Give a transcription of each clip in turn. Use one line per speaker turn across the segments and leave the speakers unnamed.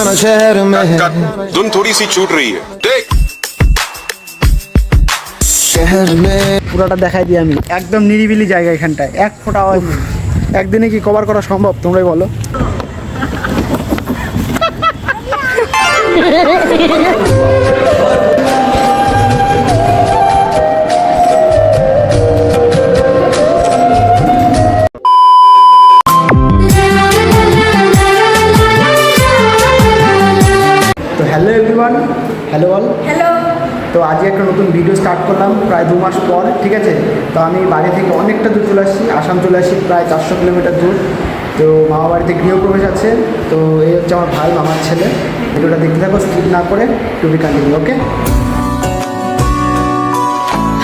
पुराना शहर में है
धुन थोड़ी सी छूट रही है देख
शहर में
পুরোটা দেখাই দিই আমি, একদম নিরিবিলি জায়গা এখানটায়, এক ফোঁটা আওয়াজ নেই। একদিনে কি কভার করা সম্ভব তোমরাই বলো? তো হ্যালো এভরিওয়ান, হ্যালো অল। তো আজকে একটা নতুন ভিডিও স্টার্ট করলাম প্রায় 2 মাস পর, ঠিক আছে। তো আমি বাড়ি থেকে অনেকটা দূর চলে আসছি, আসাম চলে আসছি, প্রায় 400 কিলোমিটার দূর। তো মামা বাড়িতে গৃহপ্রবেশ আছে, তো এই হচ্ছে আমার ভাই, মামার ছেলে। ভিডিওটা দেখতে থাকো, স্কিপ না করে, টু বি কন্টিনিউ, ওকে।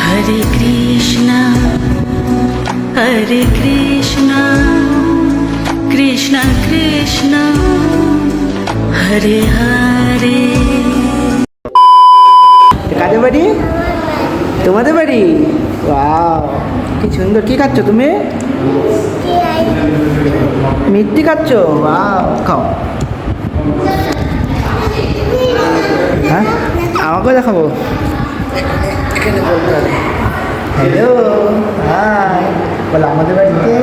हरे कृष्णा कृष्णा कृष्णा हरे हरे।
কাদের বাড়ি? তোমাদের বাড়ি? ওয়াও, কি সুন্দর। কি খাচ্ছ তুমি? মিষ্টি খাচ্ছ? ওয়াও, খাও। হ্যাঁ, আমাকেও দেখাবো। Hello, hi. বলো আমাদের বাড়িতে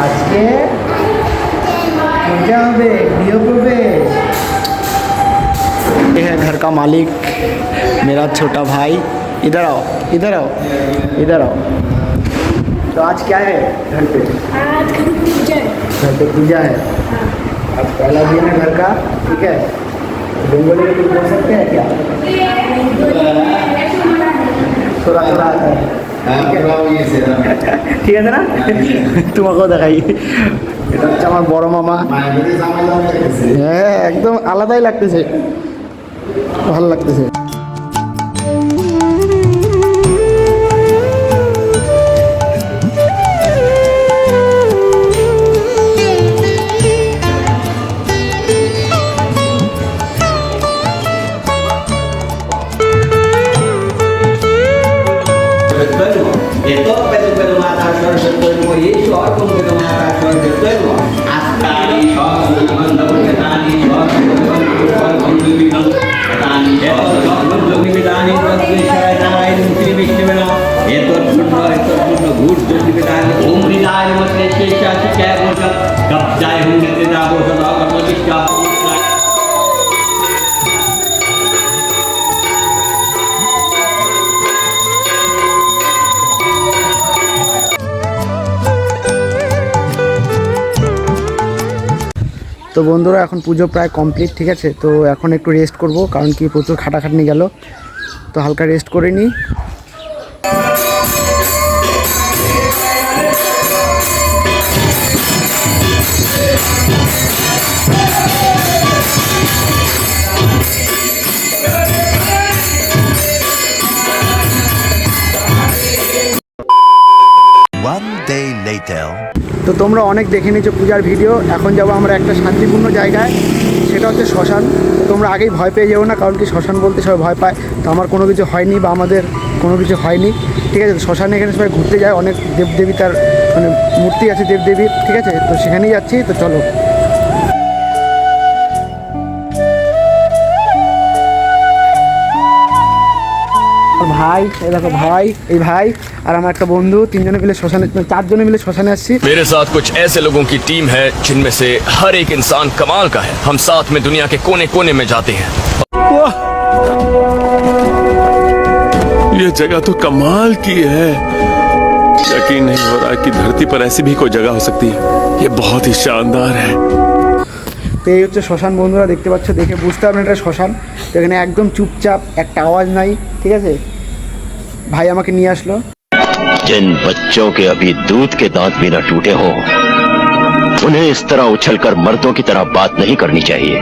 আজকে মজা হবে, গৃহপ্রবেশ। ये है घर का मालिक, मेरा छोटा भाई। इधर आओ, इधर आओ, इधर आओ। तो आज क्या है घर पे?
आज
घर पे पूजा है। आज पहला दिन है घर का, ठीक है। बंगाली में कुछ बोल सकते हैं क्या? थोड़ा थोड़ा आता है, ঠিক আছে না? তোমাকেও দেখাই। এটা হচ্ছে আমার বড় মামা। হ্যাঁ, একদম আলাদাই লাগতেছে, ভালো লাগতেছে। তো বন্ধুরা, এখন পুজো প্রায় কমপ্লিট, ঠিক আছে। তো এখন একটু রেস্ট করব, কারণ কি প্রচুর খাটাখাটনি গেল, তো হালকা রেস্ট করে নিই। তো তোমরা অনেক দেখে নিয়েছো পূজার ভিডিও। এখন যাবো আমরা একটা শান্তিপূর্ণ জায়গায়, সেটা হচ্ছে শ্মশান। তোমরা আগেই ভয় পেয়ে যাবো না, কারণ কি শ্মশান বলতে সবাই ভয় পায়। তো আমার কোনো কিছু হয়নি, বা আমাদের কোনো কিছু হয়নি, ঠিক আছে। শ্মশানে এখানে সবাই ঘুরতে যায়, অনেক দেবদেবী, তার মানে মূর্তি আছে দেবদেবীর, ঠিক আছে। তো সেখানেই যাচ্ছি, তো চলো। ভাই, এই দেখো ভাই, এই ভাই আর আমার একটা বন্ধু, তিনজনে মিলে শ্মশানে, চারজনে মিলে শ্মশানে আসছি।
मेरे साथ कुछ ऐसे लोगों की टीम है जिनमें से हर एक इंसान कमाल का है। हम साथ में दुनिया के कोने कोने में जाते हैं।
ये जगह तो कमाल की है। यकीन नहीं हो रहा कि धरती पर ऐसी भी कोई जगह हो सकती है। ये बहुत ही शानदार है।
তো এই হচ্ছে শ্মশান বন্ধুরা, দেখতে পাচ্ছ, দেখে বুঝতে পারবেন এটা শ্মশান। তো এখানে একদম চুপচাপ, একটা আওয়াজ নাই, ঠিক আছে। ভাই আমাকে নিয়ে আসলো।
जिन बच्चों के अभी दूध के दांत भी न टूटे हों, उन्हें इस तरह उछलकर मर्दों की तरह बात नहीं करनी चाहिए।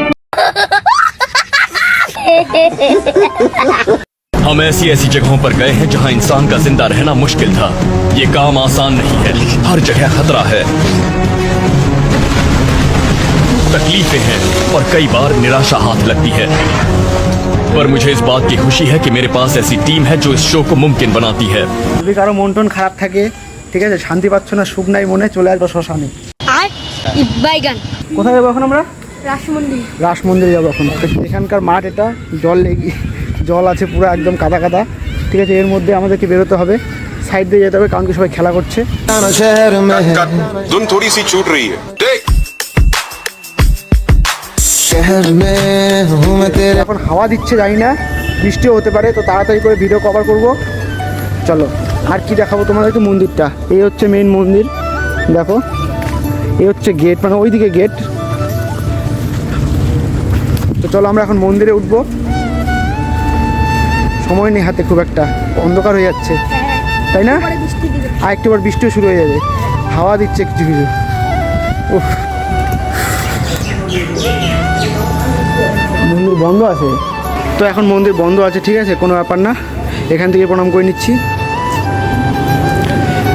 हम ऐसी ऐसी जगहों पर गए हैं जहां इंसान का जिंदा रहना मुश्किल था। ये काम आसान नहीं है, हर जगह खतरा है, तकलीफें हैं और कई बार निराशा हाथ लगती है। पर मुझे इस बात की खुशी है कि मेरे पास ऐसी टीम है जो इस शो को मुमकिन बनाती है।
যদি কারো মন টন খারাপ থাকে, ঠিক আছে, শান্তি পাচ্ছ না, সুখ নাই মনে, চলে আসবো শ্মশানে।
বাইগান।
কোথায় যাবো এখন আমরা? রাস মন্দিরে যাবো এখন। তো এখানকার মাঠ এটা, জল আছে পুরো একদম কাদা কাদা, ঠিক আছে। এর মধ্যে আমাদেরকে বেরোতে হবে, সাইড দিয়ে যেতে হবে, কারণ কি সবাই খেলা করছে।
शहर में है
कट धुन थोड़ी सी छूट रही है देख
शहर में हूँ मैं तेरे
এখন হাওয়া দিচ্ছে, জানি না বৃষ্টিও হতে পারে, তো তাড়াতাড়ি করে ভিডিও কভার করব। চলো আর কি দেখাবো তোমাদেরকে, মন্দিরটা এই হচ্ছে মেইন মন্দির, দেখো এই হচ্ছে গেট, মানে ওইদিকে গেট। তো চলো আমরা এখন মন্দিরে উঠবো, সময় নেই হাতে খুব একটা, অন্ধকার হয়ে যাচ্ছে তাই না, আর একটুবার বৃষ্টিও শুরু হয়ে যাবে, হাওয়া দিচ্ছে কিছু কিছু। উফ, মন্দির বন্ধ আছে, তো এখন মন্দির বন্ধ আছে, ঠিক আছে, কোনো ব্যাপার না, এখান থেকে প্রণাম করে নিচ্ছি।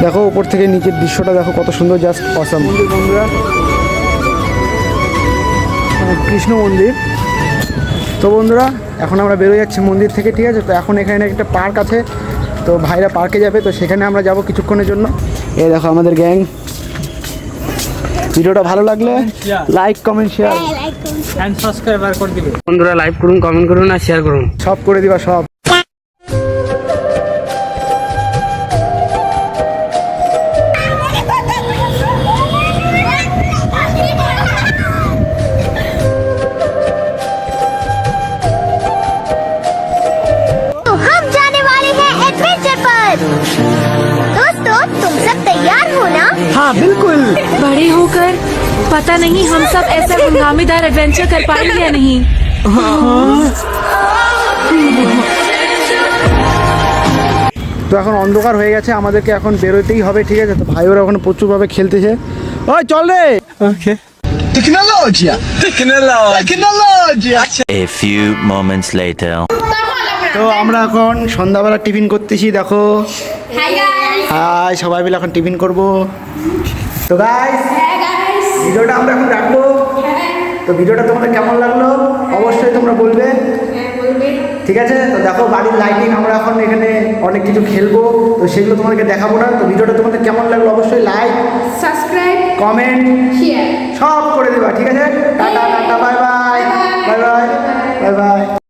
দেখো উপর থেকে নিচের দৃশ্যটা দেখো কত সুন্দর, জাস্ট অসাম। মন্দির বন্ধুরা, কৃষ্ণ মন্দির। তো বন্ধুরা এখন আমরা বেরোয় যাচ্ছি মন্দির থেকে, ঠিক আছে। তো এখন এখানে একটা পার্ক আছে, তো ভাইরা পার্কে যাবে, তো সেখানে আমরা যাব কিছুক্ষণের জন্য। এই দেখো আমাদের গ্যাং। ভিডিওটা ভালো লাগলে like comment share
and subscriber করে দিবে বন্ধুরা, লাইক করুন, কমেন্ট করুন আর শেয়ার করুন,
সব করে দিবা সব।
हम जाने वाले हैं एडवेंचर पर। दोस्तों तुम सब तैयार हो ना?
हाँ बिल्कुल।
बड़े होकर पता नहीं हम सब ऐसा हंगामेदार एडवेंचर कर पाएंगे या नहीं।
তো এখন অন্ধকার হয়ে গেছে, আমাদেরকে এখন বেরোতেই হবে, ঠিক আছে। তো ভাই ওরা ওখানে প্রচুরভাবে খেলতেছে, ওই চল রে।
A few moments later.
তো আমরা এখন সন্ধ্যাবেলা টিফিন করতেছি, দেখো হাই, সবাই মিলে এখন টিফিন করব। তো গাইস ভিডিওটা আমরা এখন রাখবো। তো ভিডিওটা তোমাদের কেমন লাগলো অবশ্যই তোমরা বলবে, ঠিক আছে। তো দেখো বাড়ির লাইটিং, আমরা এখন এখানে অনেক কিছু খেলবো, তো সেগুলো তোমাদেরকে দেখাবো না। তো ভিডিওটা তোমাদের কেমন লাগলো অবশ্যই লাইক,
सब्सक्राइब,
কমেন্ট,
शेयर।
সব করে দেবা, ঠিক আছে। Tata tata, bye bye, bye bye, bye bye.